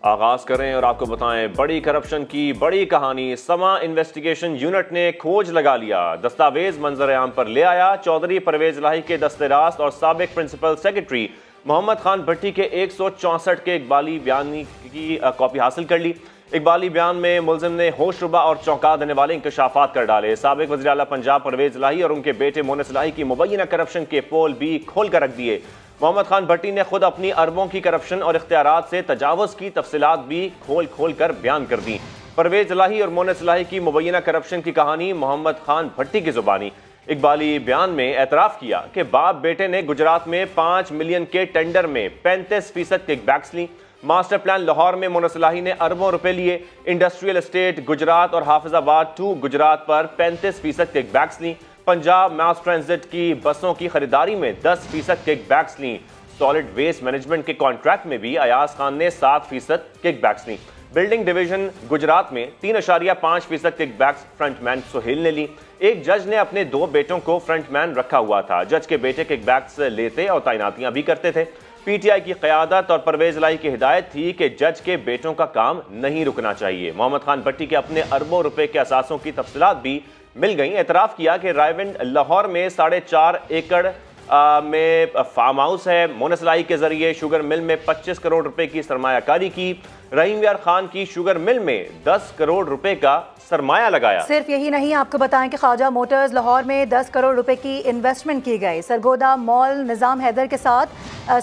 آغاز کریں اور آپ کو بتائیں بڑی کرپشن کی بڑی کہانی سما انویسٹیگیشن یونٹ نے کھوج لگا لیا، دستاویز منظر عام پر لے آیا۔ چودھری پرویز الہی کے دست راست اور سابق پرنسپل سیکرٹری محمد خان بھٹی کے 164 کے اقبالی بیان کی کاپی حاصل کر لی۔ اقبالی بیان میں ملزم نے ہوش ربا اور چونکا دینے والے انکشافات کر ڈالے۔ سابق وزیر اعلیٰ پنجاب پرویز الہی اور ان کے بیٹے مونس الہی کی مبینہ کرپشن کے پول بھی کھول کر رکھ دیے۔ محمد خان بھٹی نے خود اپنی اربوں کی کرپشن اور اختیارات سے تجاوز کی تفصیلات بھی کھول کر بیان کر دیں۔ پرویز الہی اور مونس الہی کی مبینہ کرپشن کی کہانی محمد خان بھٹی کی زبانی۔ اقبالی بیان میں اعتراف کیا کہ باپ بیٹے نے گجرات میں 5 ملین کے ٹینڈر میں 35% کک بیکس لی۔ ماسٹر پلان لاہور میں مونس الہی نے اربوں روپے لیے۔ انڈسٹریل اسٹیٹ گجرات اور حافظ آباد 2 گجرات پر 35% کک بیکس لی۔ پنجاب ماس ٹرانزٹ کی بسوں کی خریداری میں 10% کک بیکس لیں۔ سالڈ ویسٹ مینجمنٹ کے کانٹریکٹ میں بھی ایاز خان نے 7% کک بیکس لیں۔ بلڈنگ ڈویژن گجرات میں 3.5% کک بیکس فرنٹ مین سہیل نے لی۔ ایک جج نے اپنے 2 بیٹوں کو فرنٹ مین رکھا ہوا تھا۔ جج کے بیٹے کک بیکس لیتے اور تعیناتیاں بھی کرتے تھے۔ پی ٹی آئی کی قیادت اور پرویز الہی کی ہدایت تھی کہ جج کے بیٹوں کا کام نہیں رکنا چاہیے۔ محمد خان بھٹی کے اپنے اربوں روپے کے اثاثوں کی تفصیلات بھی مل گئیں۔ اعتراف کیا کہ رائیونڈ لاہور میں 4.5 ایکڑ میں فارم ہاؤس ہے۔ مونس الہی کے ذریعے شوگر مل میں 25 کروڑ روپے کی سرمایہ کاری کی۔ رحیم یار خان کی شوگر مل میں 10 کروڑ روپے کا سرمایہ لگایا۔ صرف یہی نہیں، آپ کو بتائیں کہ خواجہ موٹرز لاہور میں 10 کروڑ روپے کی انویسٹمنٹ کی گئی۔ سرگودا مال نظام حیدر کے ساتھ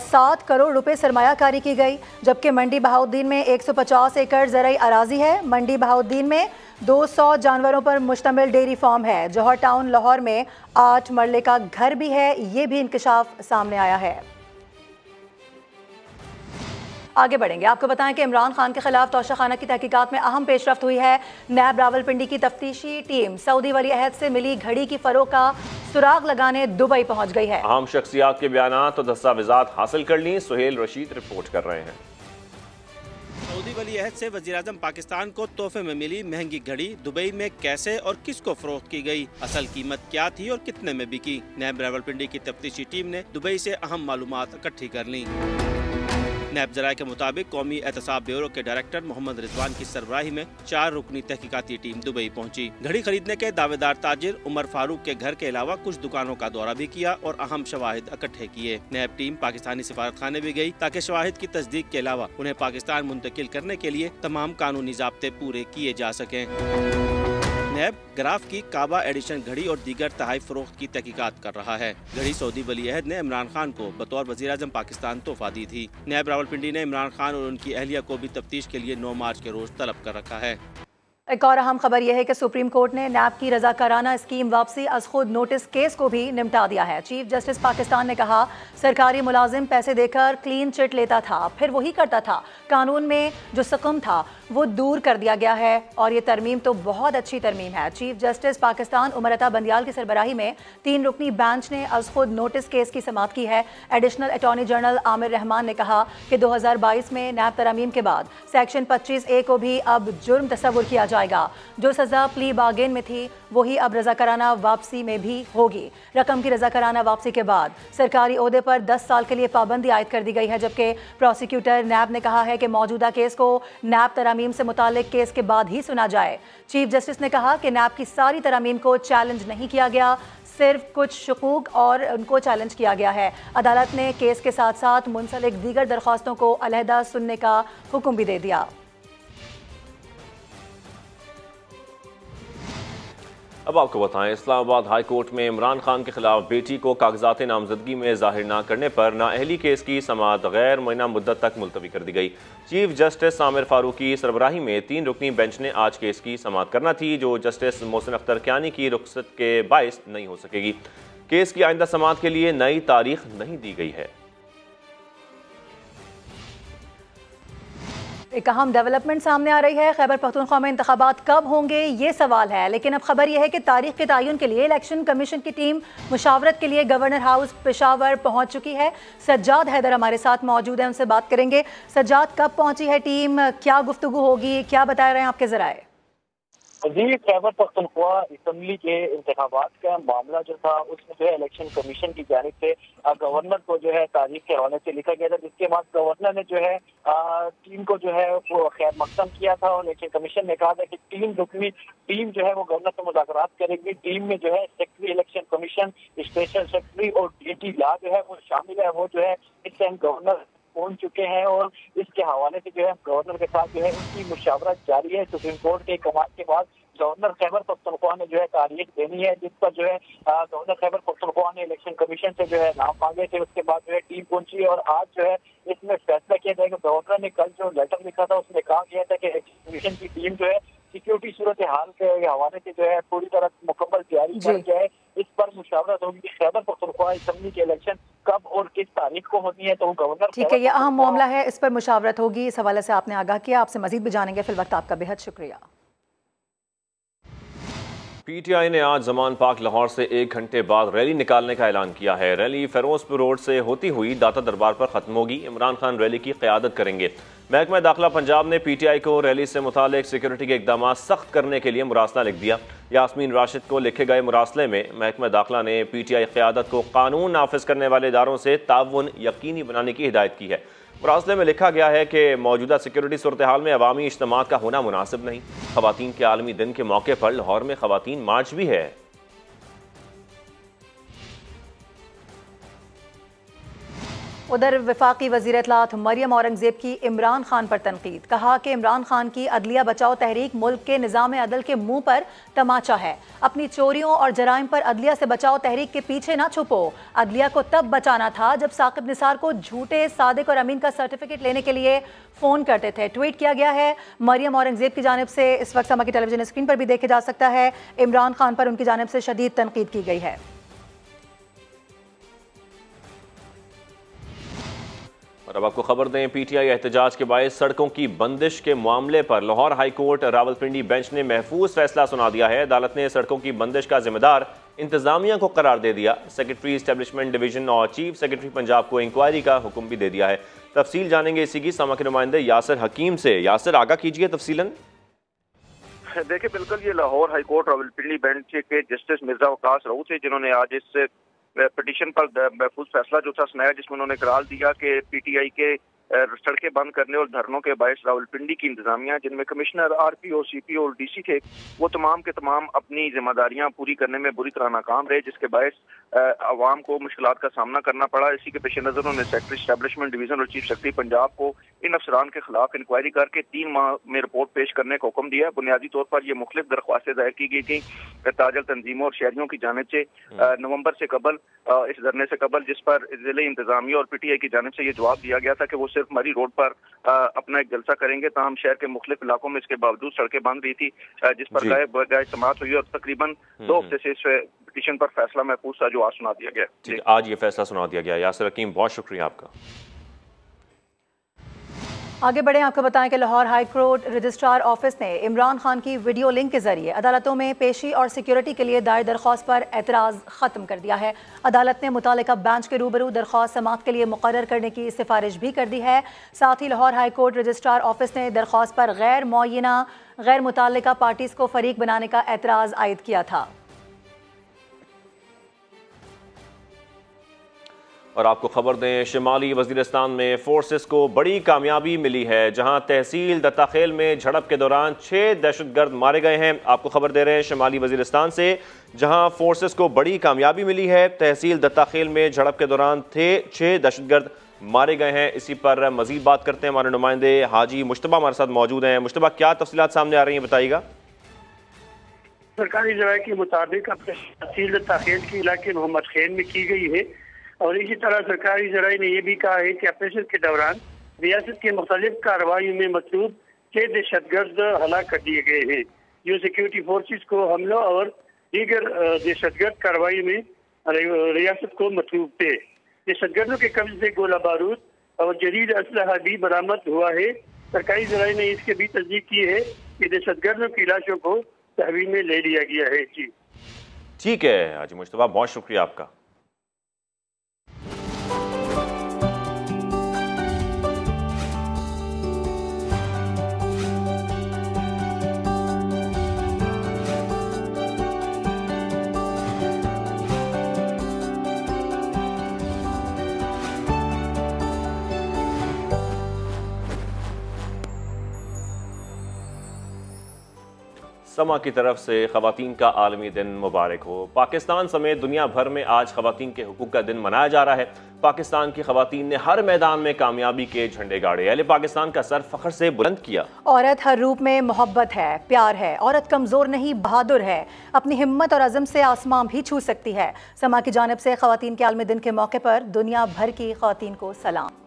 7 کروڑ روپے سرمایہ کاری کی گئی، جبکہ منڈی بہاؤالدین میں 150 ایکڑ زرعی اراضی ہے۔ منڈی بہاؤالدین میں 200 جانوروں پر مشتمل ڈیری فارم ہے۔ جوہر ٹاؤن لاہور میں 8 مرلے کا گھر بھی ہے۔ یہ بھی انکشاف سامنے آیا ہے۔ آگے بڑھیں گے، آپ کو بتائیں کہ عمران خان کے خلاف توشہ خانہ کی تحقیقات میں اہم پیش رفت ہوئی ہے۔ نیب راولپنڈی کی تفتیشی ٹیم سعودی ولی عہد سے ملی گھڑی کی فروخت کا سراغ لگانے دبئی پہنچ گئی ہے۔ اہم شخصیات کے بیانات اور دستاویزات حاصل کر لیں۔ سہیل رشید رپورٹ کر رہے ہیں۔ سعودی ولی عہد سے وزیراعظم پاکستان کو تحفے میں ملی مہنگی گھڑی دبئی میں کیسے اور کس کو فروخت کی گئی، اصل قیمت کیا تھی اور کتنے میں بکی؟ نیب راولپنڈی کی تفتیشی ٹیم نے دبئی سے اہم معلومات اکٹھی کر لیں۔ نیب ذرائع کے مطابق قومی احتساب بیورو کے ڈائریکٹر محمد رضوان کی سربراہی میں 4 رکنی تحقیقاتی ٹیم دبئی پہنچی۔ گھڑی خریدنے کے دعوے دار تاجر عمر فاروق کے گھر کے علاوہ کچھ دکانوں کا دورہ بھی کیا اور اہم شواہد اکٹھے کیے۔ نیب ٹیم پاکستانی سفارت خانے بھی گئی تاکہ شواہد کی تصدیق کے علاوہ انہیں پاکستان منتقل کرنے کے لیے تمام قانونی ضابطے پورے کیے جا سکیں۔ نیب گراف کی کعبہ ایڈیشن گھڑی اور دیگر تحائف فروخت کی تحقیقات کر رہا ہے۔ گھڑی سعودی ولی عہد نے عمران خان کو بطور وزیراعظم پاکستان تحفہ دی تھی۔ نیب راولپنڈی نے عمران خان اور ان کی اہلیہ کو بھی تفتیش کے لیے 9 مارچ کے روز طلب کر رکھا ہے۔ ایک اور اہم خبر یہ ہے کہ سپریم کورٹ نے نیب کی رضاکارانہ اسکیم واپسی از خود نوٹس کیس کو بھی نمٹا دیا ہے۔ چیف جسٹس پاکستان نے کہا سرکاری ملازم پیسے دے کر کلین چٹ لیتا تھا، پھر وہی کرتا تھا۔ قانون میں جو سقم تھا وہ دور کر دیا گیا ہے اور یہ ترمیم تو بہت اچھی ترمیم ہے۔ چیف جسٹس پاکستان عمر عطا بندیال کی سربراہی میں 3 رکنی بینچ نے از خود نوٹس کیس کی سماعت کی ہے۔ ایڈیشنل اٹارنی جنرل عامر رحمان نے کہا کہ 2022 میں نیب ترامیم کے بعد سیکشن 25A کو بھی اب جرم تصور کیا جائے گا۔ جو سزا پلی بارگین میں تھی وہی اب رضاکارانہ واپسی میں بھی ہوگی۔ رقم کی رضاکارانہ واپسی کے بعد سرکاری عہدے پر 10 سال کے لیے پابندی عائد کر دی گئی ہے، جبکہ پروسیکیوٹر نیب نے کہا ہے کہ موجودہ کیس کو نیب ترامیم سے متعلق کیس کے بعد ہی سنا جائے۔ چیف جسٹس نے کہا کہ نیب کی ساری ترامیم کو چیلنج نہیں کیا گیا، صرف کچھ شکوک اور ان کو چیلنج کیا گیا ہے۔ عدالت نے کیس کے ساتھ ساتھ منسلک دیگر درخواستوں کو علیحدہ سننے کا حکم بھی دے دیا۔ اب آپ کو بتائیں اسلام آباد ہائی کورٹ میں عمران خان کے خلاف بیٹی کو کاغذات نامزدگی میں ظاہر نہ کرنے پر نااہلی کیس کی سماعت غیر معینہ مدت تک ملتوی کر دی گئی۔ چیف جسٹس عامر فاروق کی سربراہی میں 3 رکنی بینچ نے آج کیس کی سماعت کرنا تھی، جو جسٹس محسن اختر کیانی کی رخصت کے باعث نہیں ہو سکے گی۔ کیس کی آئندہ سماعت کے لیے نئی تاریخ نہیں دی گئی ہے۔ ایک اہم ڈیولپمنٹ سامنے آ رہی ہے۔ خیبر پختونخوا میں انتخابات کب ہوں گے یہ سوال ہے، لیکن اب خبر یہ ہے کہ تاریخ کے تعین کے لیے الیکشن کمیشن کی ٹیم مشاورت کے لیے گورنر ہاؤس پشاور پہنچ چکی ہے۔ سجاد حیدر ہمارے ساتھ موجود ہیں، ان سے بات کریں گے۔ سجاد، کب پہنچی ہے ٹیم، کیا گفتگو ہوگی، کیا بتا رہے ہیں آپ کے ذرائع؟ जी, खैबर पख्तूनख्वा असम्बली के इंतखाबात का मामला जो था उसमें जो है इलेक्शन कमीशन की जानिब से गवर्नर को जो है तारीख के हवाले से लिखा गया था, जिसके बाद गवर्नर ने जो है टीम को जो है वो खैर मकदम किया था और इलेक्शन कमीशन ने कहा था कि 3 रुकनी टीम जो है वो गवर्नर से मुज़ाकरात करेगी। टीम में जो है secretary election commission, special secretary और DT लॉ जो है वो शामिल है। वो जो है इस टाइम गवर्नर पहुंच चुके हैं और इसके हवाले से जो है गवर्नर के साथ जो है उनकी मुशावरत जारी है। सुप्रीम कोर्ट के कमाल के बाद गवर्नर खैबर पख्तूनख्वा ने जो है तारीख देनी है, जिस पर जो है गवर्नर खैबर पख्तूनख्वा ने इलेक्शन कमीशन से जो है नाम मांगे थे। उसके बाद जो है टीम पहुंची और आज जो है इसमें फैसला किया जाएगा। गवर्नर ने कल जो लेटर लिखा था उसमें कहा गया था कि इलेक्शन कमीशन की टीम जो है सिक्योरिटी सूरत हाल के हवाले से जो है पूरी तरह मुकम्मल तैयारी कर के है। इस पर मुशावरत होगी कि खैबर पख्तूनख्वा असेंबली के इलेक्शन कब और किस तारीख को होनी है। तो गवर्नर ठीक है, ये अहम मामला है, इस पर मुशावरत होगी। इस हवाले से आपने आगाह किया, आपसे मजीद भी जानेंगे। फिल वक्त आपका बेहद शुक्रिया। PTI ने आज जमान पाक लाहौर से 1 घंटे बाद रैली निकालने का ऐलान किया है। रैली फिरोजपुर रोड से होती हुई दाता दरबार पर खत्म होगी। इमरान खान रैली की क़यादत करेंगे। महकमा दाखिला पंजाब ने PTI को रैली से मुतालिक सिक्योरिटी के इकदाम सख्त करने के लिए मुरासला लिख दिया। यास्मीन राशिद को लिखे गए मुरासले में महकमा दाखिला ने PTI क़यादत को कानून नाफिज करने वाले इदारों से ताउन यकीनी बनाने की हिदायत की है। मुरासले में लिखा गया है कि मौजूदा सिक्योरिटी सूरत हाल में अवामी इज्तिमात का होना मुनासिब नहीं। ख़वातीन के आलमी दिन के मौके पर लाहौर में ख़वातीन मार्च भी है। उधर वफाकी वज़ीर इत्तलात मरियम औरंगज़ेब की इमरान खान पर तनकीद। कहा कि इमरान खान की अदलिया बचाओ तहरीक मुल्क के निज़ाम अदल के मुंह पर तमाचा है। अपनी चोरियों और जराइम पर अदलिया से बचाओ तहरीक के पीछे ना छुपो। अदलिया को तब बचाना था जब साकिब निसार को झूठे, सादिक और अमीन का सर्टिफिकेट लेने के लिए फ़ोन करते थे। ट्वीट किया गया है मरियम औरंगज़ेब की जानिब से। इस वक्त समा की टेलीविजन स्क्रीन पर भी देखे जा सकता है। इमरान खान पर उनकी जानिब से शदीद तनकीद की गई है। और अब आपको खबर दें, PTI एहतजाज के बायस सड़कों की बंदिश के मामले पर Lahore high court Rawalpindi bench ने महफूज फैसला सुना दिया है। अदालत ने सड़कों की बंदिश का जिम्मेदार इंतजामिया को करार दे दिया। सेक्रेटरी एस्टेब्लिशमेंट डिवीजन और चीफ सेक्रेटरी पंजाब को इंक्वायरी का हुक्म भी दे दिया है। तफसील जानेंगे इसी की समा के नुमाइंदे यासिर हकीम से। यासिर, आगाह कीजिए तफसीलन। देखिए, बिल्कुल ये Lahore high court Rawalpindi bench के जस्टिस मिर्जा वकास रऊफ थे जिन्होंने आज इस पिटीशन पर महफूज फैसला जो था सुनाया, जिसमें उन्होंने करार दिया कि PTI के सड़कें बंद करने और धरनों के बायस रावलपिंडी की इंतजामिया, जिनमें कमिश्नर, RPO, CPO और DC थे, वो तमाम के तमाम अपनी जिम्मेदारियां पूरी करने में बुरी तरह नाकाम रहे, जिसके बायस अवाम को मुश्किलात का सामना करना पड़ा। इसी के पेश नज़र उन्होंने सेक्रेटरी एस्टेब्लिशमेंट डिवीजन और चीफ सेक्रेटरी पंजाब को इन अफसरान के खिलाफ इंक्वायरी करके 3 माह में रिपोर्ट पेश करने का हुक्म दिया। बुनियादी तौर पर यह मुख्तलिफ दरख्वास्तें दायर की गई थी ताजल तंजीमों और शहरियों की जानिब से नवंबर से कबल, इस धरने से कबल, जिस पर जिले इंतजामिया और PTI की जानिब से ये जवाब दिया गया था कि वो सिर्फ मरी रोड पर अपना एक जलसा करेंगे। ताहम शहर के मुख्तलिफ इलाकों में इसके बावजूद सड़कें बंद रही थी, जिस पर गाय समाअत हुई और तकरीबन 2 हफ्ते से इस पिटीशन पर फैसला महफूज था जो आज सुना दिया गया। आज ये फैसला सुना दिया गया। यासिर हकीम, बहुत शुक्रिया आपका। आगे बढ़े, आपको बताएं कि Lahore high court registrar office ने इमरान खान की वीडियो लिंक के जरिए अदालतों में पेशी और सिक्योरिटी के लिए दायर दरख्वास्त पर एतराज़ ख़त्म कर दिया है। अदालत ने मुतालिका बेंच के रूबरू दरख्वास्त समाअत के लिए मुकर्रर करने की सिफारिश भी कर दी है। साथ ही Lahore high court registrar office ने दरख्वास्त पर गैर मुअय्यना गैर मुतालिका पार्टीज़ को फरीक बनाने का एतराज़ आयद किया था। और आपको खबर दें, शिमाली वज़ीरिस्तान में फोर्सेस को बड़ी कामयाबी मिली है, जहां तहसील दत्ताखेल में झड़प के दौरान 6 दहशतगर्द मारे गए हैं। आपको खबर दे रहे हैं शिमाली वज़ीरिस्तान से, जहां फोर्सेस को बड़ी कामयाबी मिली है। तहसील दत्ताखेल में झड़प के दौरान 6 दहशतगर्द मारे गए हैं। इसी पर मजीद बात करते हैं, हमारे नुमाइंदे हाजी मुश्तबा हमारे साथ मौजूद हैं। मुश्तबा, क्या तफसीलात सामने आ रही हैं, बताइएगा। सरकारी जराये के मुताबिक तहसील दत्ताखेल के इलाके मोहम्मद खैन में की गई है और इसी तरह सरकारी जराये ने यह भी कहा है कि ऑपरेशन के दौरान रियासत के मुख्तलिफ कार्रवाई में मतलूब 6 दहशतगर्द हलाक कर दिए गए हैं, जो सिक्योरिटी फोर्सेस को हमलों और दीगर दहशतगर्द कार्रवाई में रियासत को मतलूब थे। दहशतगर्दों के कब्जे से गोला बारूद और जदीद असलहा भी बरामद हुआ है। सरकारी जराये ने इसके भी तस्दीक की है कि दहशतगर्दों की लाशों को तहवील में ले लिया गया है। जी ठीक है हाजी मुश्तबा, बहुत शुक्रिया आपका। समा की तरफ से ख़वातीन का आलमी दिन मुबारक हो। पाकिस्तान समेत दुनिया भर में आज ख़वातीन के हुकूक का दिन मनाया जा रहा है। पाकिस्तान की ख़वातीन ने हर मैदान में कामयाबी के झंडे गाड़े, अहले पाकिस्तान का सर फख्र से बुलंद किया। औरत हर रूप में मोहब्बत है, प्यार है। औरत कमज़ोर नहीं, बहादुर है। अपनी हिम्मत और अज़म से आसमां भी छू सकती है। समा की जानिब से ख़वातीन के आलमी दिन के मौके पर दुनिया भर की ख़वातीन को सलाम।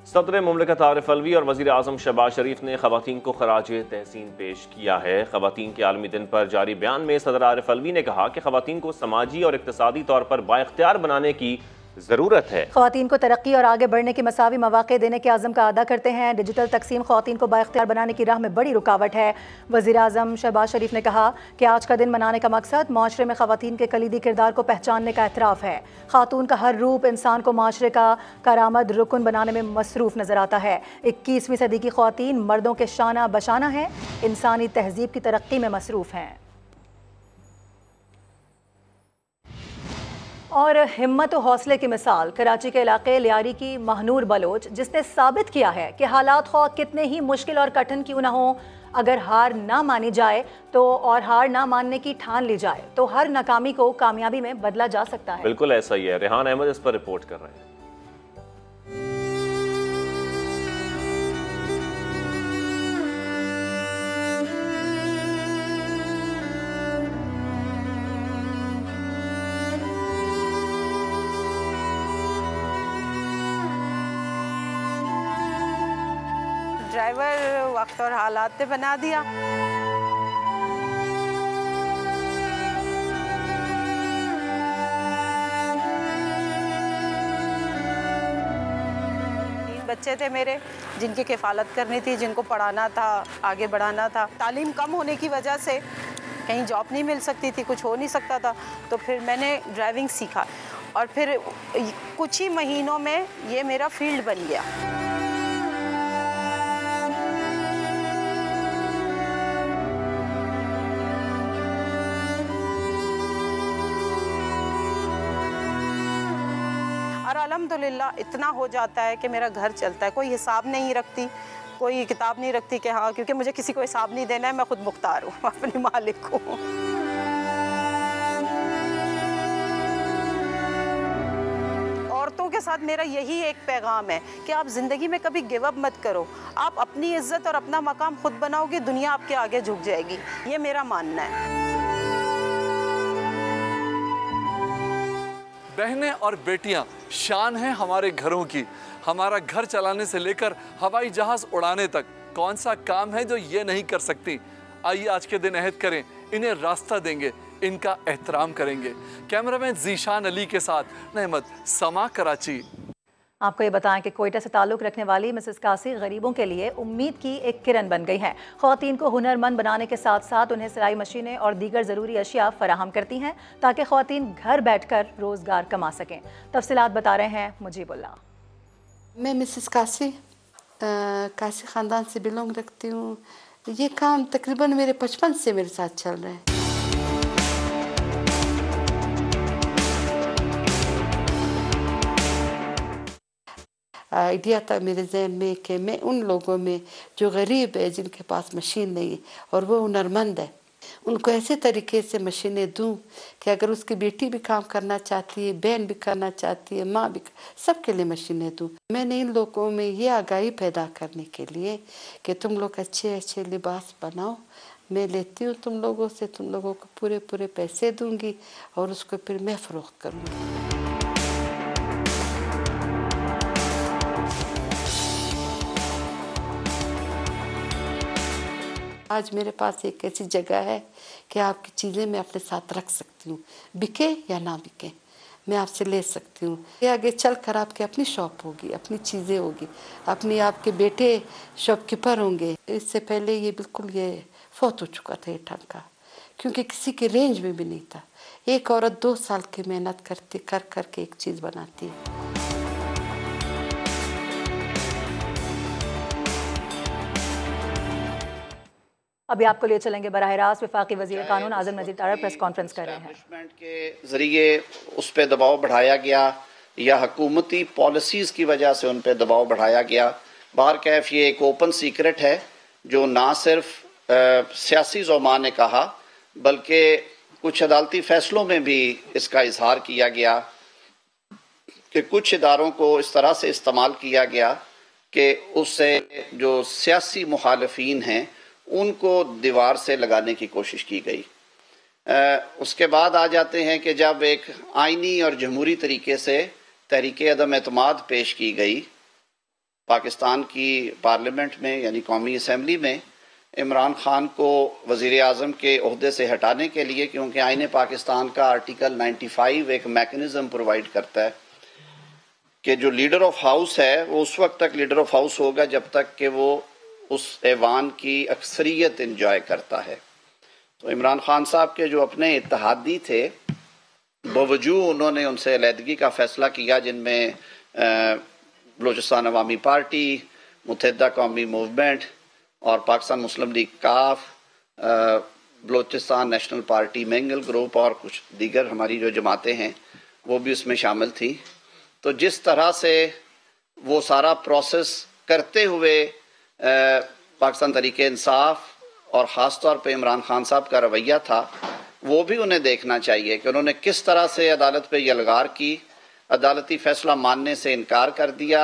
सदर मुमलिकत आरिफ अलवी और वज़ीर आज़म शहबाज शरीफ ने ख़वातीन को खराज तहसीन पेश किया है। ख़वातीन के आलमी दिन पर जारी बयान में सदर आरिफ अलवी ने कहा कि ख़वातीन को समाजी और इक़्तिसादी तौर पर बाइख्तियार बनाने की ज़रूरत है। ख़वातीन को तरक्की और आगे बढ़ने की मसावी मौक़े देने के आज़म का अदा करते हैं। डिजिटल तक़सीम ख़वातीन को बाइख्तियार बनाने की राह में बड़ी रुकावट है। वज़ीर आज़म शहबाज शरीफ ने कहा कि आज का दिन मनाने का मकसद माशरे में ख़वातीन के कलीदी किरदार को पहचानने का एतराफ़ है। ख़ातून का हर रूप इंसान को माशरे का कारआमद रुकन बनाने में मसरूफ़ नज़र आता है। 21वीं सदी की ख़वातीन मर्दों के शाना बशाना हैं, इंसानी तहज़ीब की तरक्की में मसरूफ़ हैं। और हिम्मत और हौसले की मिसाल कराची के इलाके लियारी की महनूर बलोच, जिसने साबित किया है कि हालात ख्वाह कितने ही मुश्किल और कठिन क्यों ना हो, अगर हार ना मानी जाए तो और हार ना मानने की ठान ली जाए तो हर नाकामी को कामयाबी में बदला जा सकता है। बिल्कुल ऐसा ही है। रेहान अहमद इस पर रिपोर्ट कर रहे हैं। ड्राइवर वक्त और हालात ने बना दिया। 3 बच्चे थे मेरे जिनकी किफ़ालत करनी थी, जिनको पढ़ाना था, आगे बढ़ाना था। तालीम कम होने की वजह से कहीं जॉब नहीं मिल सकती थी, कुछ हो नहीं सकता था, तो फिर मैंने ड्राइविंग सीखा और फिर कुछ ही महीनों में ये मेरा फील्ड बन गया। और अल्हम्दुलिल्लाह इतना हो जाता है कि मेरा घर चलता है। कोई हिसाब नहीं रखती, कोई किताब नहीं रखती कि हाँ, क्योंकि मुझे किसी को हिसाब नहीं देना है, मैं खुद मुख्तार हूँ, अपने मालिक हूँ। औरतों के साथ मेरा यही एक पैगाम है कि आप ज़िंदगी में कभी गिव अप मत करो। आप अपनी इज्जत और अपना मकाम खुद बनाओगे, दुनिया आपके आगे झुक जाएगी। ये मेरा मानना है। बहनें और बेटियां शान हैं हमारे घरों की। हमारा घर चलाने से लेकर हवाई जहाज उड़ाने तक कौन सा काम है जो ये नहीं कर सकती। आइए आज के दिन अहद करें, इन्हें रास्ता देंगे, इनका एहतराम करेंगे। कैमरामैन ज़ीशान अली के साथ नहमत, समा, कराची। आपको ये बताएं कि कोयटा से ताल्लुक़ रखने वाली मिसेस कासी गरीबों के लिए उम्मीद की एक किरण बन गई हैं। ख़वातीन को हुनरमंद बनाने के साथ साथ उन्हें सिलाई मशीनें और दीगर ज़रूरी अशिया फराहम करती हैं ताकि ख़वातीन घर बैठकर रोज़गार कमा सकें। तफसीलात बता रहे हैं मुजीबुल्लाह। मैं मिसेस कासी ख़ानदान से बिलोंग रखती हूँ। ये काम तकरीबन मेरे 55 से मेरे साथ चल रहा है। आइडिया था मेरे जहन में कि मैं उन लोगों में जो गरीब है, जिनके पास मशीन नहीं है और वो हुनरमंद है, उनको ऐसे तरीके से मशीनें दूं कि अगर उसकी बेटी भी काम करना चाहती है, बहन भी करना चाहती है, माँ भी, सबके लिए मशीनें दूं। मैंने इन लोगों में ये आगाही पैदा करने के लिए कि तुम लोग अच्छे अच्छे लिबास बनाओ, मैं लेती हूँ तुम लोगों से, तुम लोगों को पूरे पूरे पैसे दूंगी और उसको फिर मैं फ़रोख्त करूँगी। आज मेरे पास एक ऐसी जगह है कि आपकी चीज़ें मैं अपने साथ रख सकती हूँ, बिके या ना बिके, मैं आपसे ले सकती हूँ। ये आगे चल कर आपकी अपनी शॉप होगी, अपनी चीज़ें होगी, अपनी आपके बेटे शॉपकीपर होंगे। इससे पहले ये बिल्कुल ये फौत हो चुका था ये ढंग का, क्योंकि किसी की रेंज में भी नहीं था। एक औरत 2 साल की मेहनत करती कर के एक चीज़ बनाती है। अभी आपको ले चलेंगे बराह रास्त। वफाकी वज़ीर कानून आज़म नज़ीर तारा प्रेस कॉन्फ्रेंस कर रहे हैं। के जरिए उस पर दबाव बढ़ाया गया या हुकूमती पॉलिसीज़ की वजह से उन पर दबाव बढ़ाया गया बहरकैफ ये एक ओपन सीक्रेट है जो ना सिर्फ सियासी ज़ुमा ने कहा बल्कि कुछ अदालती फैसलों में भी इसका इजहार किया गया कि कुछ इदारों को इस तरह से इस्तेमाल किया गया कि उससे जो सियासी मुखालफीन हैं उनको दीवार से लगाने की कोशिश की गई। उसके बाद आ जाते हैं कि जब एक आइनी और जमहूरी तरीके से तहरीक अदम एतमाद पेश की गई पाकिस्तान की पार्लियामेंट में यानी कौमी असम्बली में इमरान खान को वज़ीर आज़म के ओहदे से हटाने के लिए, क्योंकि आईन पाकिस्तान का आर्टिकल 95 एक मैकेनिज़्म प्रोवाइड करता है कि जो लीडर ऑफ हाउस है वो उस वक्त तक लीडर ऑफ हाउस होगा जब तक कि वो उस ऐवान की अक्सरियत इंजॉय करता है। तो इमरान खान साहब के जो अपने इत्तेहादी थे बावजूद उन्होंने उनसे अलहदगी का फ़ैसला किया, जिनमें बलूचिस्तान अवामी पार्टी, मुत्तहिदा कौमी मूवमेंट और पाकिस्तान मुस्लिम लीग काफ, Balochistan national party, Mengal group और कुछ दीगर हमारी जो जमातें हैं वो भी उसमें शामिल थी। तो जिस तरह से वो सारा प्रोसेस करते हुए पाकिस्तान तहरीक इंसाफ और ख़ास तौर पे इमरान खान साहब का रवैया था, वो भी उन्हें देखना चाहिए कि उन्होंने किस तरह से अदालत पे यलगार की, अदालती फ़ैसला मानने से इनकार कर दिया,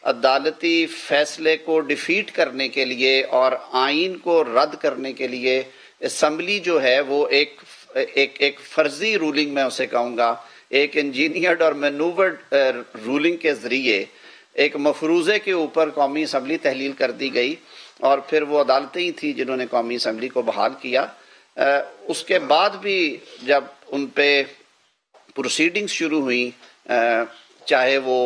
अदालती फ़ैसले को डिफीट करने के लिए और आइन को रद्द करने के लिए असम्बली जो है वो एक फ़र्जी रूलिंग मैं उसे कहूँगा, एक इंजीनियर्ड और मैनूवर्ड रूलिंग के ज़रिए एक मफरूज़े के ऊपर कौमी असम्बली तहलील कर दी गई और फिर वो अदालतें ही थी जिन्होंने कौमी असम्बली को बहाल किया। उसके बाद भी जब उन पे प्रोसीडिंग्स शुरू हुई, चाहे वो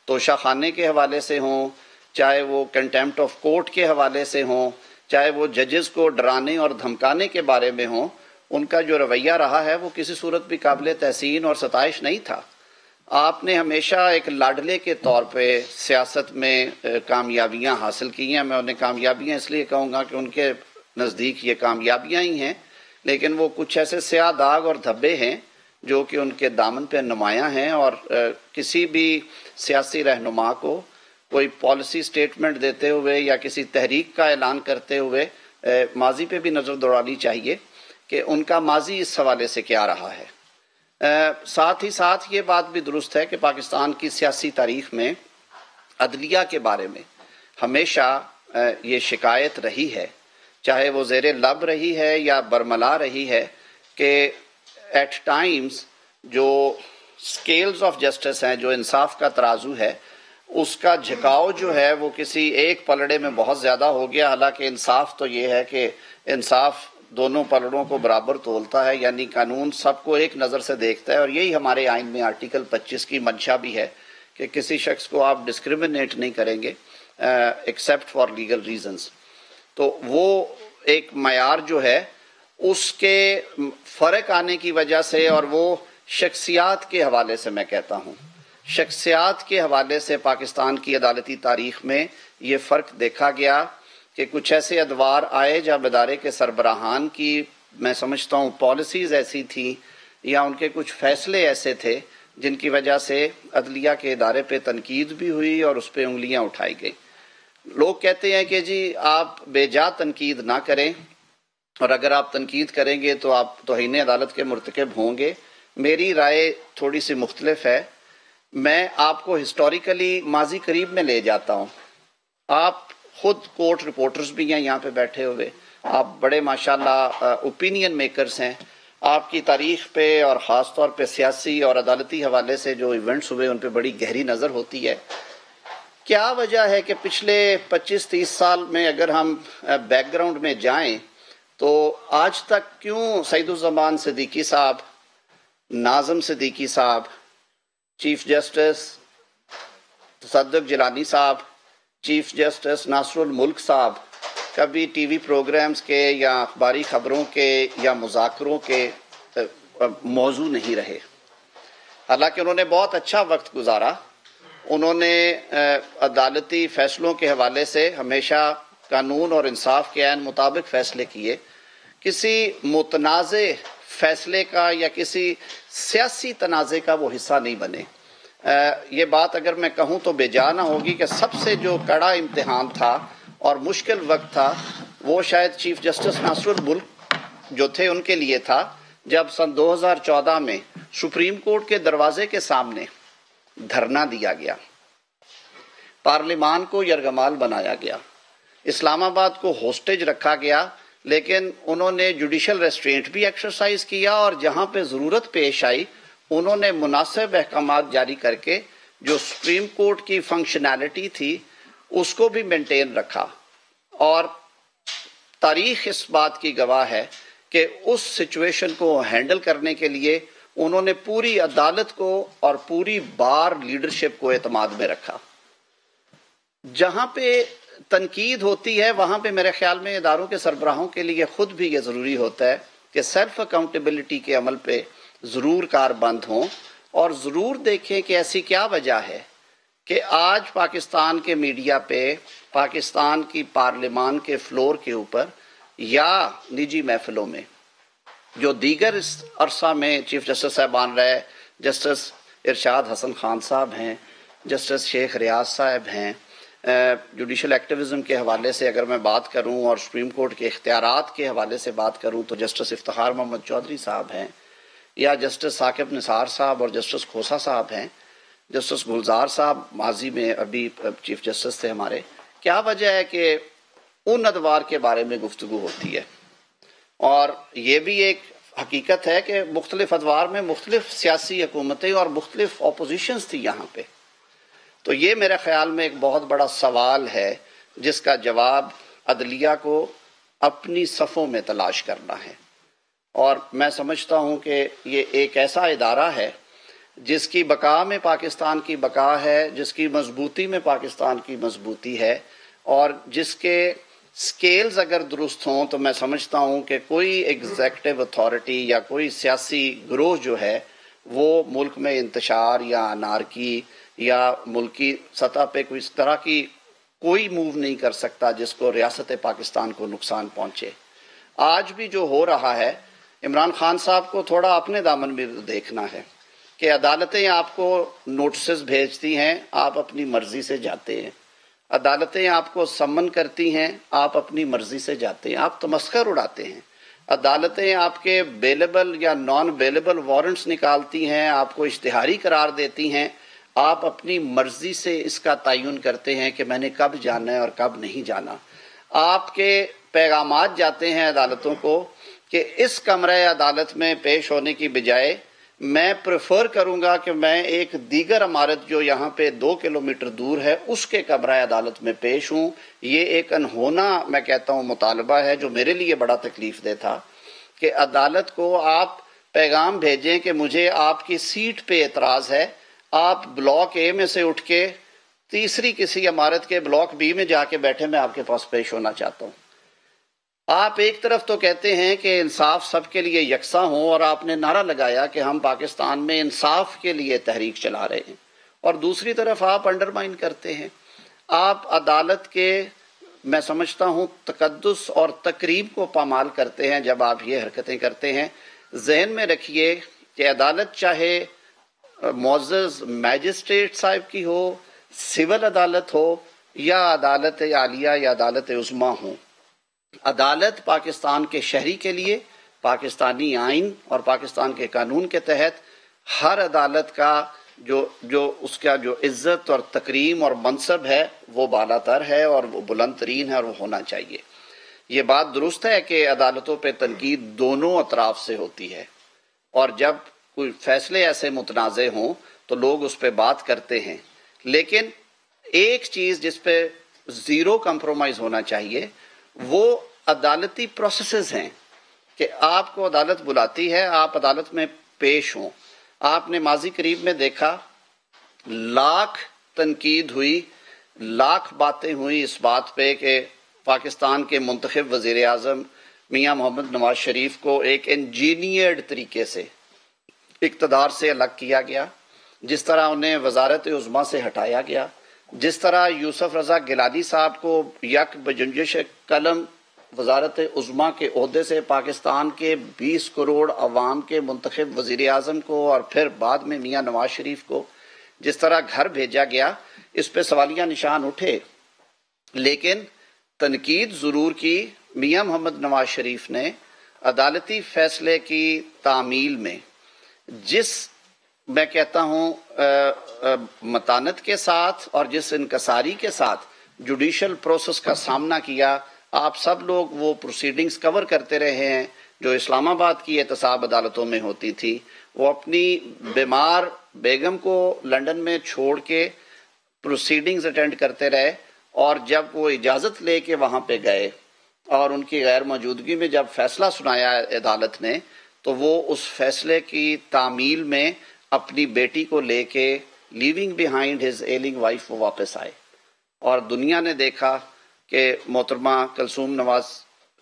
तोशा खाने के हवाले से हों, चाहे वो कंटेम्प्ट ऑफ कोर्ट के हवाले से हों, चाहे वो जजेस को डराने और धमकाने के बारे में हों, उनका जो रवैया रहा है वो किसी सूरत भी काबिल तहसीन और सताइश नहीं था। आपने हमेशा एक लाडले के तौर पे सियासत में कामयाबियां हासिल की हैं। मैं उन्हें कामयाबियां इसलिए कहूँगा कि उनके नज़दीक ये कामयाबियां ही हैं, लेकिन वो कुछ ऐसे स्याह दाग और धब्बे हैं जो कि उनके दामन पे नुमायां हैं और किसी भी सियासी रहनुमा को कोई पॉलिसी स्टेटमेंट देते हुए या किसी तहरीक का ऐलान करते हुए माजी पे भी नज़र दौड़ानी चाहिए कि उनका माजी इस हवाले से क्या रहा है। साथ ही साथ ये बात भी दुरुस्त है कि पाकिस्तान की सियासी तारीख में अदलिया के बारे में हमेशा ये शिकायत रही है, चाहे वो ज़ेरे लब रही है या बरमला रही है, कि एट टाइम्स जो स्केल्स ऑफ जस्टिस हैं, जो इंसाफ का तराजू है, उसका झुकाव जो है वो किसी एक पलड़े में बहुत ज़्यादा हो गया। हालांकि इंसाफ तो ये है कि इंसाफ दोनों पलड़ों को बराबर तोलता है, यानी कानून सबको एक नज़र से देखता है और यही हमारे आइन में आर्टिकल 25 की मंशा भी है कि किसी शख्स को आप डिस्क्रिमिनेट नहीं करेंगे एक्सेप्ट फॉर लीगल रीजंस। तो वो एक मयार जो है उसके फ़र्क आने की वजह से और वो शख्सियात के हवाले से मैं कहता हूँ, शख्सियात के हवाले से पाकिस्तान की अदालती तारीख में ये फ़र्क देखा गया कि कुछ ऐसे अदवार आए जब अदारे के सरबराहान की मैं समझता हूँ पॉलिसीज़ ऐसी थी या उनके कुछ फ़ैसले ऐसे थे जिनकी वजह से अदलिया के इदारे पे तनकीद भी हुई और उस पर उंगलियाँ उठाई गई। लोग कहते हैं कि जी आप बेजा तनकीद ना करें और अगर आप तनकीद करेंगे तो आप तौहीन अदालत के मुर्तकब होंगे। मेरी राय थोड़ी सी मुख्तलिफ है। मैं आपको हिस्टोरिकली माजी करीब में ले जाता हूँ। आप खुद कोर्ट रिपोर्टर्स भी हैं यहाँ पे बैठे हुए, आप बड़े माशाल्लाह ओपिनियन मेकर्स हैं। आपकी तारीख पे और ख़ास तौर पे सियासी और अदालती हवाले से जो इवेंट्स हुए उन पे बड़ी गहरी नज़र होती है। क्या वजह है कि पिछले 25-30 साल में अगर हम बैकग्राउंड में जाएं तो आज तक क्यों सईदुज़्ज़मान सिद्दीकी साहब, नाज़िम सिद्दीकी साहब, चीफ जस्टिस तसद्दुक़ जिलानी साहब, चीफ जस्टिस नासरुल मुल्क साहब कभी टीवी प्रोग्राम्स के या अखबारी खबरों के या मुज़ाकरों के मौजू नहीं रहे। हालांकि उन्होंने बहुत अच्छा वक्त गुजारा। उन्होंने अदालती फ़ैसलों के हवाले से हमेशा कानून और इंसाफ के ऐन मुताबिक फ़ैसले किए। किसी मुतनाज़े फ़ैसले का या किसी सियासी तनाज़े का वो हिस्सा नहीं बने। یہ بات اگر میں کہوں تو بے جا نہ ہوگی کہ سب سے جو کڑا امتحان تھا اور مشکل وقت تھا وہ شاید چیف جسٹس ناصر الملک جو تھے ان کے لیے تھا، جب سن 2014 میں سپریم کورٹ کے دروازے کے سامنے دھرنا دیا گیا، پارلیمان کو یرغمال بنایا گیا، اسلام آباد کو ہوسٹیج رکھا گیا، لیکن انہوں نے جوڈیشل ریسٹرینٹ بھی ایکسرسائز کیا اور جہاں پہ ضرورت پیش آئی انہوں نے مناسب احکامات جاری کر کے جو سپریم کورٹ کی فنکشنالٹی تھی اس کو بھی مینٹین رکھا، اور تاریخ اس بات کی گواہ ہے کہ اس سچویشن کو ہینڈل کرنے کے لیے انہوں نے پوری عدالت کو اور پوری بار لیڈرشپ کو اعتماد میں رکھا۔ جہاں پہ تنقید ہوتی ہے وہاں پہ میرے خیال میں اداروں کے سربراہوں کے لیے خود بھی یہ ضروری ہوتا ہے کہ سیلف اکاؤنٹیبلٹی کے عمل پہ ضرور کاربند ہوں اور ضرور دیکھیں کہ ایسی کیا وجہ ہے کہ آج پاکستان کے میڈیا پہ، پاکستان کی پارلیمان کے فلور کے اوپر یا نجی محفلوں میں جو دیگر اس عرصہ میں چیف جسٹس صاحبان رہے، جسٹس ارشاد حسن خان صاحب ہیں، جسٹس شیخ ریاض صاحب ہیں، جوڈیشل ایکٹیویزم کے حوالے سے اگر میں بات کروں اور سپریم کورٹ کے اختیارات کے حوالے سے بات کروں تو جسٹس افتخار محمد چودھری صاحب ہیں، یا جسٹس ثاقب نثار صاحب اور جسٹس کھوسا صاحب ہیں، جسٹس گلزار صاحب ماضی میں ابھی چیف جسٹس تھے ہمارے۔ کیا وجہ ہے کہ ان ادوار کے بارے میں گفتگو ہوتی ہے؟ اور یہ بھی ایک حقیقت ہے کہ مختلف ادوار میں مختلف سیاسی حکومتیں اور مختلف اپوزیشنز تھی یہاں پہ، تو یہ میرے خیال میں ایک بہت بڑا سوال ہے جس کا جواب عدلیہ کو اپنی صفوں میں تلاش کرنا ہے، اور میں سمجھتا ہوں کہ یہ ایک ایسا ادارہ ہے جس کی بقا میں پاکستان کی بقا ہے، جس کی مضبوطی میں پاکستان کی مضبوطی ہے، اور جس کے سکیلز اگر درست ہوں تو میں سمجھتا ہوں کہ کوئی ایگزیکٹو اتھارٹی یا کوئی سیاسی گروہ جو ہے وہ ملک میں انتشار یا انارکی یا ملکی سطح پہ کوئی اس طرح کی کوئی موو نہیں کر سکتا جس کو ریاست پاکستان کو نقصان پہنچے۔ آج بھی جو ہو رہا ہے، عمران خان صاحب کو تھوڑا اپنے دامن میں دیکھنا ہے کہ عدالتیں آپ کو نوٹسز بھیجتی ہیں، آپ اپنی مرضی سے جاتے ہیں، عدالتیں آپ کو سمن کرتی ہیں، آپ اپنی مرضی سے جاتے ہیں، آپ تمسخر اڑاتے ہیں، عدالتیں آپ کے بیلیبل یا نان بیلیبل وارنٹس نکالتی ہیں، آپ کو اشتہاری قرار دیتی ہیں، آپ اپنی مرضی سے اس کا تعین کرتے ہیں کہ میں نے کب جانا ہے اور کب نہیں جانا۔ آپ کے پیغامات جاتے ہیں عدالتوں کو کہ اس کمرہ عدالت میں پیش ہونے کی بجائے میں پریفر کروں گا کہ میں ایک دیگر عمارت جو یہاں پہ 2 کلومیٹر دور ہے اس کے کمرہ عدالت میں پیش ہوں۔ یہ ایک انہونا میں کہتا ہوں مطالبہ ہے جو میرے لیے بڑا تکلیف دہ تھا کہ عدالت کو آپ پیغام بھیجیں کہ مجھے آپ کی سیٹ پہ اعتراض ہے، آپ بلاک اے میں سے اٹھ کے تیسری کسی عمارت کے بلاک بی میں جا کے بیٹھے، میں آپ کے پاس پیش ہونا چاہتا ہوں۔ آپ ایک طرف تو کہتے ہیں کہ انصاف سب کے لیے یکساں ہو، اور آپ نے نعرہ لگایا کہ ہم پاکستان میں انصاف کے لیے تحریک چلا رہے ہیں، اور دوسری طرف آپ انڈرمائن کرتے ہیں، آپ عدالت کے میں سمجھتا ہوں تقدس اور تقریب کو پامال کرتے ہیں جب آپ یہ حرکتیں کرتے ہیں۔ ذہن میں رکھیے کہ عدالت چاہے معزز میجسٹریٹ صاحب کی ہو، سول عدالت ہو، یا عدالت عالیہ یا عدالت عظمیٰ ہو، عدالت پاکستان کے شہری کے لیے پاکستانی آئین اور پاکستان کے قانون کے تحت ہر عدالت کا جو اس کا جو عزت اور تکریم اور منصب ہے وہ بالا تر ہے اور وہ بلند ترین ہے اور وہ ہونا چاہیے۔ یہ بات درست ہے کہ عدالتوں پہ تنقید دونوں اطراف سے ہوتی ہے، اور جب کوئی فیصلے ایسے متنازع ہوں تو لوگ اس پہ بات کرتے ہیں، لیکن ایک چیز جس پہ زیرو کمپرومائز ہونا چاہیے وہ عدالتی پروسیسز ہیں کہ آپ کو عدالت بلاتی ہے، آپ عدالت میں پیش ہوں۔ آپ نے ماضی قریب میں دیکھا لاکھ تنقید ہوئی، لاکھ باتیں ہوئی اس بات پہ کہ پاکستان کے منتخب وزیر اعظم میاں محمد نواز شریف کو ایک انجینئرڈ طریقے سے اقتدار سے الگ کیا گیا، جس طرح انہیں وزارت عظمیٰ سے ہٹایا گیا، جس طرح یوسف رضا گیلانی صاحب کو یک بجنجش قلم وزارت عظمیٰ کے عہدے سے پاکستان کے 20 کروڑ عوام کے منتخب وزیر اعظم کو اور پھر بعد میں میاں نواز شریف کو जिस तरह घर भेजा गया, इस पे सवालिया निशान उठे, लेकिन तनकीद ज़रूर की मियां मोहम्मद नवाज शरीफ ने अदालती फैसले की तामील में जिस, मैं कहता हूँ, मतानत के साथ और जिस इनकसारी के साथ जुडिशल प्रोसेस का सामना किया। आप सब लोग वो प्रोसीडिंग्स कवर करते रहे हैं जो इस्लामाबाद की एहतसाब अदालतों में होती थी। वो अपनी बीमार बेगम को लंदन में छोड़ के प्रोसीडिंग्स अटेंड करते रहे, और जब वो इजाज़त लेके वहाँ पे गए और उनकी गैर मौजूदगी में जब फैसला सुनाया अदालत ने, तो वो उस फैसले की तामील में अपनी बेटी को लेके लीविंग बिहाइंड हिज एलिंग वाइफ वो वापस आए। और दुनिया ने देखा कि मोहतरमा कलसूम नवाज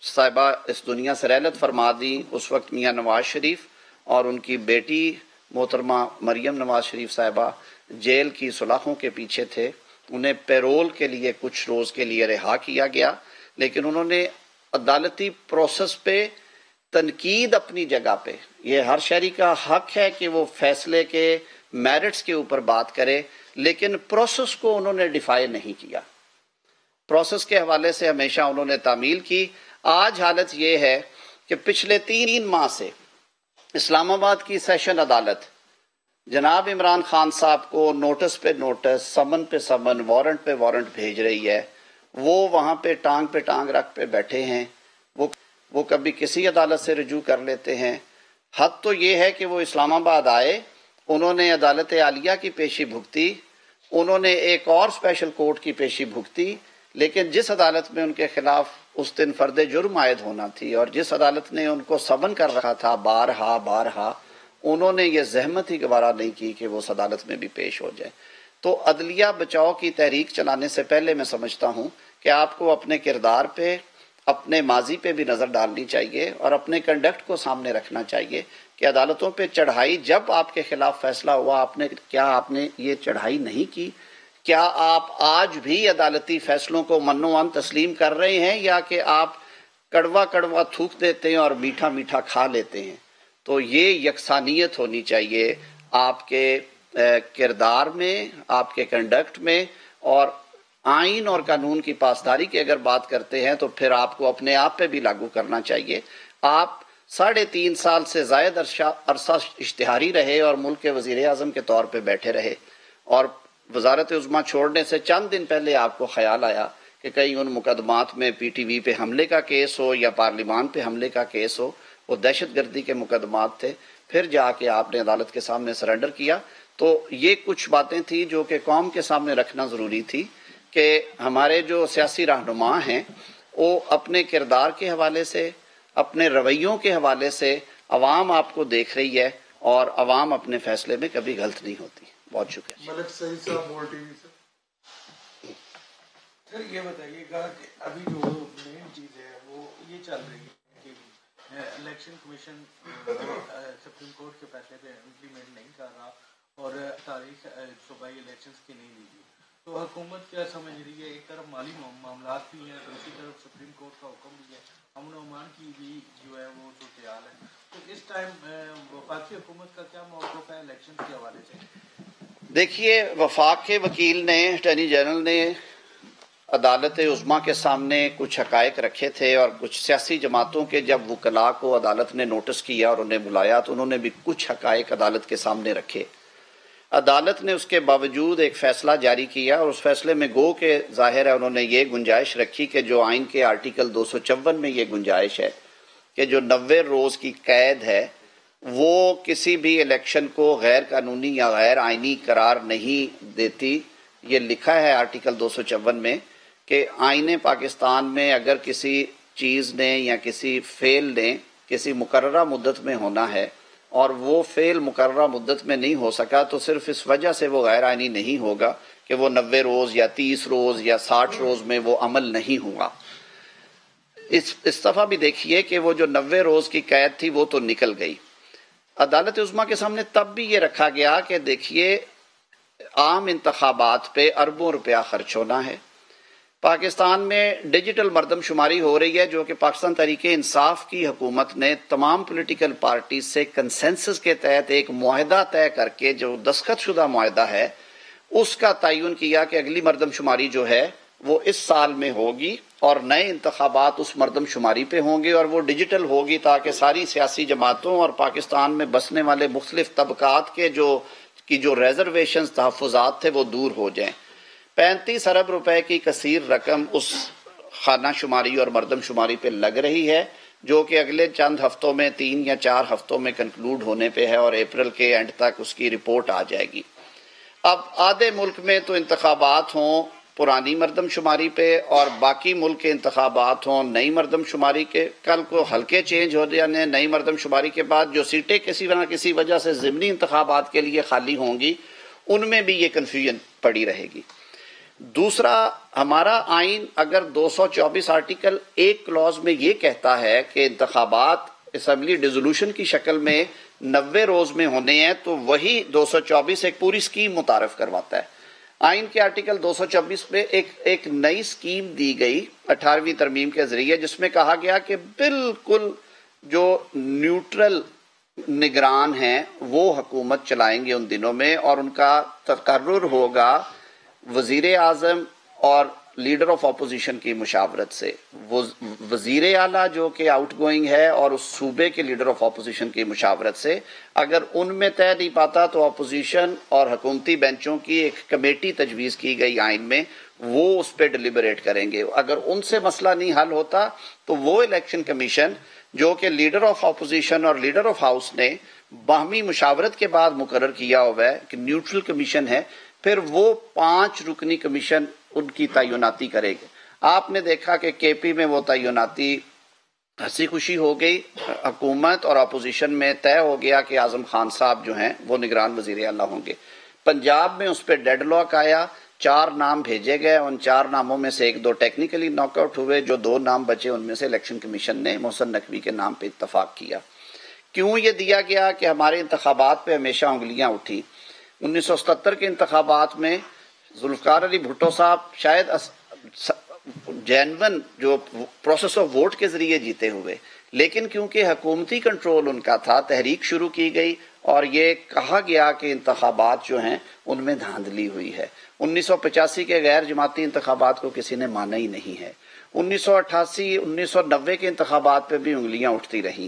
साहिबा इस दुनिया से रहलत फरमा दी। उस वक्त मियां नवाज शरीफ और उनकी बेटी मोहतरमा मरियम नवाज शरीफ साहिबा जेल की सुलाखों के पीछे थे। उन्हें पैरोल के लिए कुछ रोज़ के लिए रिहा किया गया, लेकिन उन्होंने अदालती प्रोसेस पे तनकीद अपनी जगह पे, ये हर शहरी का हक है कि वो फैसले के मेरिट्स के ऊपर बात करे, लेकिन प्रोसेस को उन्होंने डिफाइन नहीं किया। प्रोसेस के हवाले से हमेशा उन्होंने तामील की। आज हालत ये है कि पिछले 3 माह से इस्लामाबाद की सेशन अदालत जनाब इमरान खान साहब को नोटिस पे नोटिस, समन पे समन, वारंट पे वारंट भेज रही है। वो वहाँ पे टांग रख पे बैठे हैं। वो कभी किसी अदालत से रजू कर लेते हैं। हद तो ये है कि वो इस्लामाबाद आए, उन्होंने अदालत आलिया की पेशी भुगती, उन्होंने एक और स्पेशल कोर्ट की पेशी भुगती, लेकिन जिस अदालत में उनके खिलाफ उस दिन फर्द जुर्म आयद होना थी और जिस अदालत ने उनको समन कर रखा था बारहा, उन्होंने ये जहमत ही गवारा नहीं की कि वो उस अदालत में भी पेश हो जाए। तो अदलिया बचाओ की तहरीक चलाने से पहले मैं समझता हूँ कि आपको अपने किरदार पे, अपने माजी पे भी नज़र डालनी चाहिए और अपने कंडक्ट को सामने रखना चाहिए कि अदालतों पे चढ़ाई जब आपके खिलाफ फैसला हुआ, आपने ये चढ़ाई नहीं की? क्या आप आज भी अदालती फैसलों को मन्नोअन तस्लीम कर रहे हैं, या कि आप कड़वा थूक देते हैं और मीठा मीठा खा लेते हैं? तो ये यकसानियत होनी चाहिए आपके किरदार में, आपके कंडक्ट में। और आइन और कानून की पासदारी की अगर बात करते हैं तो फिर आपको अपने आप पे भी लागू करना चाहिए। आप 3.5 साल से ज़ायद अरसा इश्तिहारी रहे और मुल्क के वज़ीर आज़म के तौर पे बैठे रहे, और वजारत उज़्मा छोड़ने से चंद दिन पहले आपको ख्याल आया कि कहीं उन मुकदमात में PTV पे हमले का केस हो या पार्लिमान पे हमले का केस हो, वो दहशतगर्दी के मुकदमात थे। फिर जाके आपने अदालत के सामने सरेंडर किया। तो ये कुछ बातें थी जो कि कौम के सामने रखना ज़रूरी थी कि हमारे जो सियासी रहनुमा हैं वो अपने किरदार के हवाले से, अपने रवैयों के हवाले से अवाम आपको देख रही है और अवाम अपने फैसले में कभी गलत नहीं होती। बहुत शुक्रिया। मलिक सईद साहब, बोल टीवी से। सर ये बताइएगा कि अभी जो मेन चीज़ है वो ये चल रही है कि इलेक्शन कमीशन सुप्रीम कोर्ट के फैसले पे इम्प्लीमेंट नहीं कर रहा और तारीख सूबाई इलेक्शंस की नहीं दी गई। तो हुकूमत क्या समझ रही है, एक तरफ माली मामला भी हैं, दूसरी तरफ सुप्रीम कोर्ट का हुक्म भी है, अमन ओमान की भी जो है वो सूरत हाल है। तो इस टाइम वफाकी हुकूमत का क्या मौक़िफ़ है इलेक्शन के हवाले से? देखिए, वफाक के वकील ने, अटॉर्नी जनरल ने अदालत उज़्मा के सामने कुछ हक़ाइक़ रखे थे और कुछ सियासी जमातों के जब वकला को अदालत ने नोटिस किया और उन्हें बुलाया तो उन्होंने भी कुछ हक़ाइक़ अदालत के सामने रखे। अदालत ने उसके बावजूद एक फ़ैसला जारी किया और उस फैसले में गो के ज़ाहिर है उन्होंने ये गुंजाइश रखी कि जो आइन के आर्टिकल 254 में ये गुंजाइश है कि जो 90 रोज़ की कैद है वो किसी भी इलेक्शन को गैर कानूनी या गैर आइनी करार नहीं देती। ये लिखा है आर्टिकल 254 में कि आईने पाकिस्तान में अगर किसी चीज़ ने या किसी फेल ने किसी मुकर्ररा मुद्दत में होना है और वो फेल मुकर्ररा मुद्दत में नहीं हो सका तो सिर्फ इस वजह से वो गैर आइनी नहीं होगा कि वो 90 रोज़ या 30 रोज़ या 60 रोज़ में वो अमल नहीं हुआ। इस दफ़ा भी देखिए कि वो जो 90 रोज़ की कैद थी वो तो निकल गई। अदालत उज़्मा के सामने तब भी ये रखा गया कि देखिए आम इंतखाबात पे अरबों रुपया खर्च होना है। पाकिस्तान में डिजिटल मरदमशुमारी हो रही है जो कि पाकिस्तान तहरीक इंसाफ की हुकूमत ने तमाम पॉलिटिकल पार्टी से कंसेंसस के तहत एक मुआहदा तय करके जो दस्तखत शुदा मुआहदा है اس کا تعین کیا کہ اگلی مردم شماری جو ہے وہ اس سال میں ہوگی اور نئے انتخابات اس مردم شماری پہ ہوں گے اور وہ ڈیجیٹل ہوگی تاکہ ساری سیاسی جماعتوں اور پاکستان میں بسنے والے مختلف طبقات کے جو ریزرویشنز تحفظات تھے وہ دور ہو جائیں۔ 35 ارب روپے کی کثیر رقم اس خانہ شماری اور مردم شماری پہ لگ رہی ہے، جو کہ اگلے چند ہفتوں میں 3 یا 4 ہفتوں میں کنکلوڈ ہونے پہ ہے اور اپریل کے اینڈ تک اس کی رپورٹ آ جائے گی۔ اب آدھے ملک میں تو انتخابات ہوں پرانی مردم شماری پہ اور باقی ملک کے انتخابات ہوں نئی مردم شماری کے، کل کو ہلکے چینج ہو جانے نئی مردم شماری کے بعد جو سیٹیں کسی وجہ سے ضمنی انتخابات کے لیے خالی ہوں گی ان میں بھی یہ کنفیوژن پڑی رہے گی۔ دوسرا، ہمارا آئین اگر 224 آرٹیکل 1 کلوز میں یہ کہتا ہے کہ انتخابات اسمبلی ڈیزولوشن کی شکل میں 90 روز میں ہونے ہیں تو وہی 224 ایک پوری سکیم متعارف کرواتا ہے۔ آئین کے آرٹیکل 224 میں ایک نئی سکیم دی گئی 18ویں ترمیم کے ذریعے، جس میں کہا گیا کہ بالکل جو نیوٹرل نگران ہیں وہ حکومت چلائیں گے ان دنوں میں، اور ان کا تقرر ہوگا وزیر اعظم اور لیڈر آف اپوزیشن کی مشاورت سے۔ وزیر اعلیٰ جو کہ آؤٹ گوئنگ ہے اور اس صوبے کے لیڈر آف اپوزیشن کی مشاورت سے، اگر ان میں طے نہیں پاتا تو اپوزیشن اور حکومتی بینچوں کی ایک کمیٹی تجویز کی گئی آئین میں، وہ اس پہ ڈیلیبریٹ کریں گے۔ اگر ان سے مسئلہ نہیں حل ہوتا تو وہ الیکشن کمیشن جو کہ لیڈر آف اپوزیشن اور لیڈر آف ہاؤس نے باہمی مشاورت کے بعد مقرر کیا ہوا ہے کہ نیوٹرل کمیشن ہے، پھر وہ 5 رکنی کمیشن ان کی تعیناتی کرے گی۔ آپ نے دیکھا کہ کے پی میں وہ تعیناتی ہنسی خوشی ہو گئی، حکومت اور اپوزیشن میں طے ہو گیا کہ اعظم خان صاحب جو ہیں وہ نگران وزیر اعلیٰ ہوں گے۔ پنجاب میں اس پہ ڈیڈ لاک آیا، 4 نام بھیجے گئے، ان 4 ناموں میں سے 1-2 ٹیکنیکلی ناک آؤٹ ہوئے، جو 2 نام بچے ان میں سے الیکشن کمیشن نے محسن نقوی کے نام پہ اتفاق کیا۔ کیوں یہ دیا گیا کہ ہمارے انتخابات پہ ہمیشہ انگلیاں اٹھی۔ 1977 کے انتخابات میں ذوالفقار علی بھٹو صاحب شاید جینون جو پروسیس آف ووٹ کے ذریعے جیتے ہوئے، لیکن کیونکہ حکومتی کنٹرول ان کا تھا، تحریک شروع کی گئی اور یہ کہا گیا کہ انتخابات جو ہیں ان میں دھاندلی ہوئی ہے۔ 1985 کے غیر جماعتی انتخابات کو کسی نے مانا ہی نہیں ہے۔ 1988 1990 کے انتخابات پہ بھی انگلیاں اٹھتی رہیں۔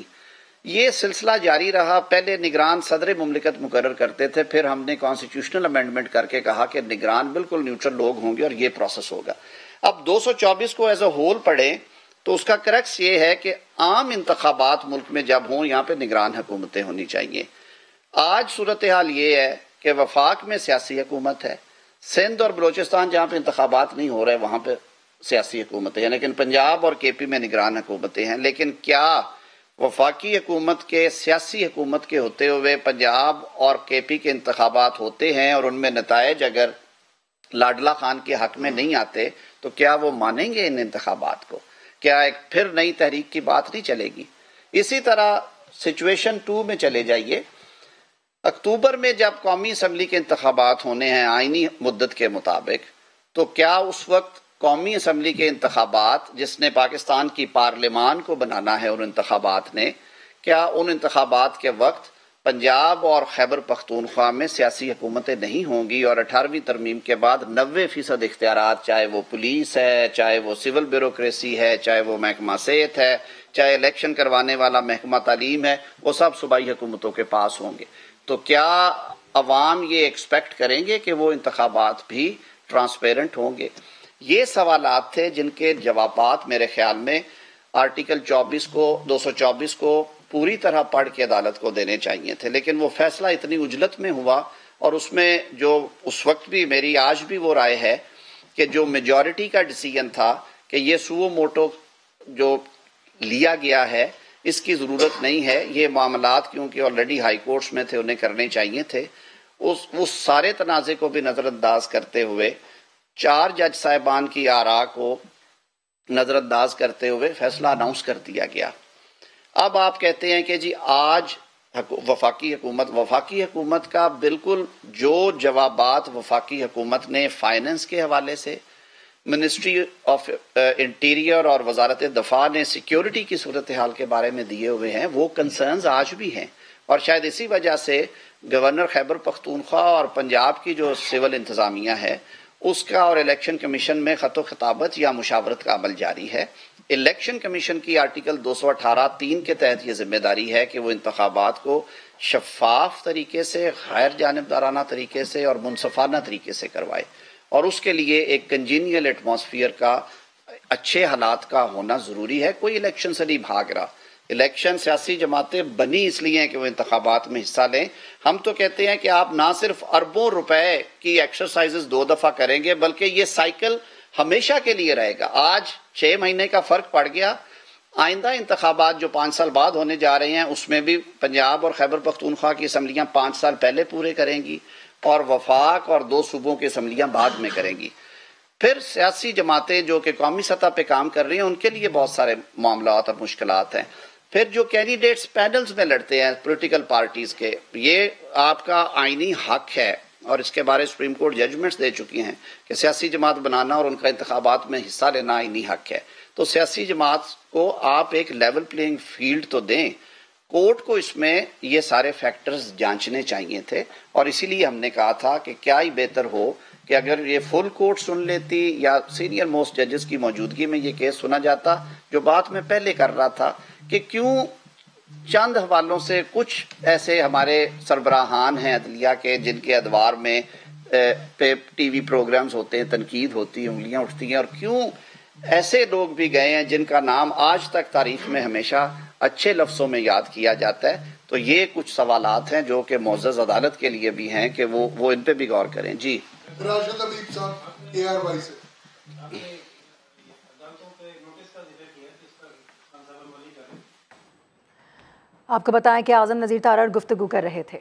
یہ سلسلہ جاری رہا۔ پہلے نگران صدر مملکت مقرر کرتے تھے، پھر ہم نے کانسٹیٹیوشنل امینڈمنٹ کر کے کہا کہ نگران بالکل نیوٹرل لوگ ہوں گے اور یہ پروسیس ہوگا۔ اب 224 کو ایز اے ہول پڑھیں تو اس کا کریکس یہ ہے کہ عام انتخابات ملک میں جب ہوں یہاں پہ نگران حکومتیں ہونی چاہیے۔ آج صورتحال یہ ہے کہ وفاق میں سیاسی حکومت ہے، سندھ اور بلوچستان جہاں پہ انتخابات نہیں ہو رہے وہاں پہ سیاسی حکومتیں ہیں، لیکن پنجاب اور کے پی میں نگران حکومتیں ہیں۔ لیکن کیا وفاقی حکومت کے سیاسی حکومت کے ہوتے ہوئے پنجاب اور کے پی کے انتخابات ہوتے ہیں اور ان میں نتائج اگر لاڈلا خان کے حق میں نہیں آتے تو کیا وہ مانیں گے ان انتخابات کو؟ کیا ایک پھر نئی تحریک کی بات نہیں چلے گی؟ اسی طرح سچویشن 2 میں چلے جائیے۔ اکتوبر میں جب قومی اسمبلی کے انتخابات ہونے ہیں آئینی مدت کے مطابق، تو کیا اس وقت قومی اسمبلی کے انتخابات جس نے پاکستان کی پارلیمان کو بنانا ہے، ان انتخابات نے، کیا ان انتخابات کے وقت پنجاب اور خیبر پختونخوا میں سیاسی حکومتیں نہیں ہوں گی اور 18ویں ترمیم کے بعد 90% اختیارات، چاہے وہ پولیس ہے، چاہے وہ سول بیوروکریسی ہے، چاہے وہ محکمہ صحت ہے، چاہے الیکشن کروانے والا محکمہ تعلیم ہے، وہ سب صوبائی حکومتوں کے پاس ہوں گے؟ تو کیا عوام یہ ایکسپیکٹ کریں گے کہ وہ انتخابات بھی ٹرانسپیرنٹ ہوں گے؟ یہ سوالات تھے جن کے جوابات میرے خیال میں آرٹیکل 224 کو پوری طرح پڑھ کے عدالت کو دینے چاہیے تھے، لیکن وہ فیصلہ اتنی عجلت میں ہوا، اور اس میں جو اس وقت بھی میری آج بھی وہ رائے ہے کہ جو میجورٹی کا ڈیسیژن تھا کہ یہ سو موٹو جو لیا گیا ہے اس کی ضرورت نہیں ہے، یہ معاملات کیونکہ آلریڈی ہائی کورٹس میں تھے انہیں کرنے چاہیے تھے۔ اس سارے تنازع کو بھی نظر انداز کرتے ہوئے 4 جج صاحبان کی آراء کو نظر انداز کرتے ہوئے فیصلہ اناؤنس کر دیا گیا۔ اب آپ کہتے ہیں کہ جی آج وفاقی حکومت کا بالکل جو جوابات وفاقی حکومت نے فائننس کے حوالے سے، منسٹری آف انٹیریئر اور وزارت دفاع نے سیکیورٹی کی صورتحال کے بارے میں دیے ہوئے ہیں، وہ کنسرنز آج بھی ہیں، اور شاید اسی وجہ سے گورنر خیبر پختونخوا اور پنجاب کی جو سول انتظامیہ ہے اس کا اور الیکشن کمیشن میں خط و خطابت یا مشاورت کا عمل جاری ہے۔ الیکشن کمیشن کی آرٹیکل 218(3) کے تحت یہ ذمہ داری ہے کہ وہ انتخابات کو شفاف طریقے سے، غیر جانبدارانہ طریقے سے اور منصفانہ طریقے سے کروائے، اور اس کے لیے ایک کنجینیل ایٹماسفیئر کا، اچھے حالات کا ہونا ضروری ہے۔ کوئی الیکشن سے نہیں بھاگ رہا۔ الیکشن سیاسی جماعتیں بنی اس لیے ہیں کہ وہ انتخابات میں حصہ لیں۔ ہم تو کہتے ہیں کہ آپ نہ صرف اربوں روپے کی ایکسرسائزز 2 دفعہ کریں گے بلکہ یہ سائیکل ہمیشہ کے لیے رہے گا۔ آج 6 مہینے کا فرق پڑ گیا، آئندہ انتخابات جو 5 سال بعد ہونے جا رہے ہیں اس میں بھی پنجاب اور خیبر پختونخوا کی اسمبلیاں 5 سال پہلے پورے کریں گی اور وفاق اور 2 صوبوں کی اسمبلیاں بعد میں کریں گی۔ پھر سیاسی جماعتیں جو کہ قومی سطح پہ کام کر رہی ہیں ان کے لیے بہت سارے معاملات اور مشکلات ہیں۔ پھر جو کینڈیڈیٹس پینلز میں لڑتے ہیں پولیٹیکل پارٹیز کے، یہ آپ کا آئینی حق ہے اور اس کے بارے سپریم کورٹ ججمنٹس دے چکی ہیں کہ سیاسی جماعت بنانا اور ان کا انتخابات میں حصہ لینا آئینی حق ہے۔ تو سیاسی جماعت کو آپ ایک لیول پلینگ فیلڈ تو دیں۔ کورٹ کو اس میں یہ سارے فیکٹرز جانچنے چاہیے تھے، اور اسی لیے ہم نے کہا تھا کہ کیا ہی بہتر ہو کہ اگر یہ فل کورٹ سن لیتی یا سینئر موسٹ ججز کی موجودگی میں یہ کیس سنا جاتا، جو بات میں پہلے کر رہا تھا کہ کیوں چند حوالوں سے کچھ ایسے ہمارے سربراہان ہیں عدلیہ کے جن کے ادوار میں ٹی وی پروگرامز ہوتے ہیں، تنقید ہوتی ہے، انگلیاں اٹھتی ہیں، اور کیوں ایسے لوگ بھی گئے ہیں جن کا نام آج تک تاریخ میں ہمیشہ اچھے لفظوں میں یاد کیا جاتا ہے۔ تو یہ کچھ سوالات ہیں جو کہ معزز عدالت کے لیے بھی ہیں کہ وہ ان پہ بھی غور کریں۔ جی راشد حبیب صاحب ARY سے آپ کو بتائیں کہ اعظم نذیر تارڑ گفتگو کر رہے تھے۔